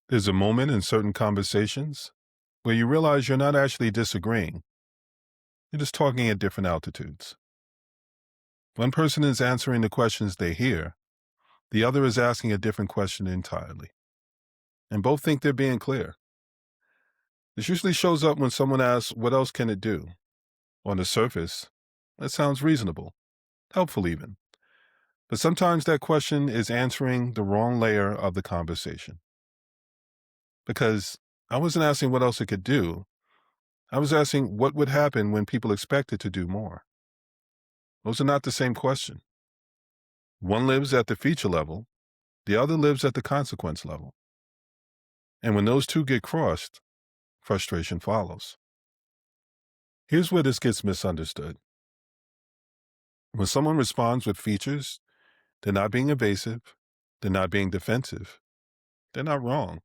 There's a moment in certain conversations where you realize you're not actually disagreeing. You're just talking at different altitudes. One person is answering the questions they hear, the other is asking a different question entirely. And both think they're being clear. This usually shows up when someone asks, "What else can it do?" On the surface, that sounds reasonable, helpful even. But sometimes that question is answering the wrong layer of the conversation. Because I wasn't asking what else it could do. I was asking what would happen when people expected to do more. Those are not the same question. One lives at the feature level, the other lives at the consequence level. And when those two get crossed, frustration follows. Here's where this gets misunderstood. When someone responds with features, they're not being evasive, they're not being defensive, they're not wrong.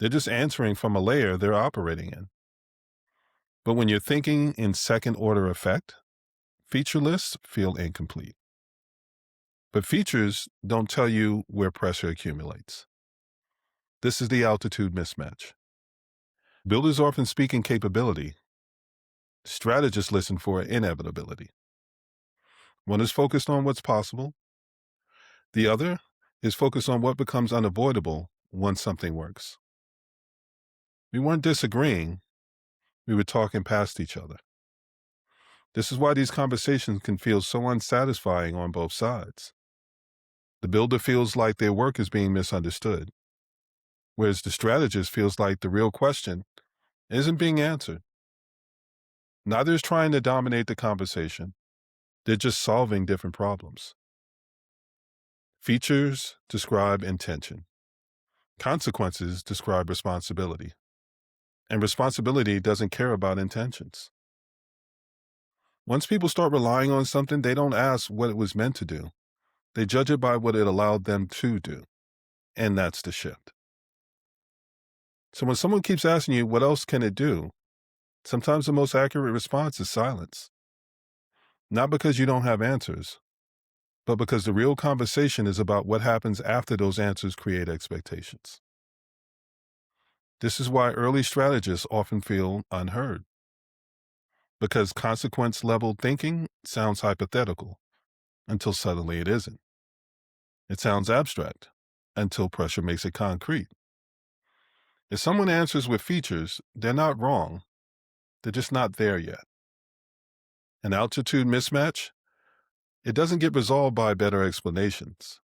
They're just answering from a layer they're operating in. But when you're thinking in second order effect, feature lists feel incomplete. But features don't tell you where pressure accumulates. This is the altitude mismatch. Builders often speak in capability. Strategists listen for inevitability. One is focused on what's possible. The other is focused on what becomes unavoidable once something works. We weren't disagreeing. We were talking past each other. This is why these conversations can feel so unsatisfying on both sides. The builder feels like their work is being misunderstood, whereas the strategist feels like the real question isn't being answered. Neither is trying to dominate the conversation. They're just solving different problems. Features describe intention. Consequences describe responsibility. And responsibility doesn't care about intentions. Once people start relying on something, they don't ask what it was meant to do. They judge it by what it allowed them to do. And that's the shift. So when someone keeps asking you, what else can it do? Sometimes the most accurate response is silence. Not because you don't have answers, but because the real conversation is about what happens after those answers create expectations. This is why early strategists often feel unheard, because consequence level thinking sounds hypothetical until suddenly it isn't. It sounds abstract until pressure makes it concrete. If someone answers with features, they're not wrong. They're just not there yet. An altitude mismatch, it doesn't get resolved by better explanations.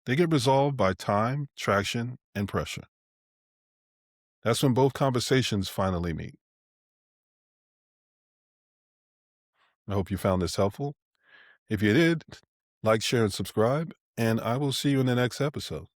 They get resolved by time, traction, and pressure. That's when both conversations finally meet. I hope you found this helpful. If you did, like, share, and subscribe, and I will see you in the next episode.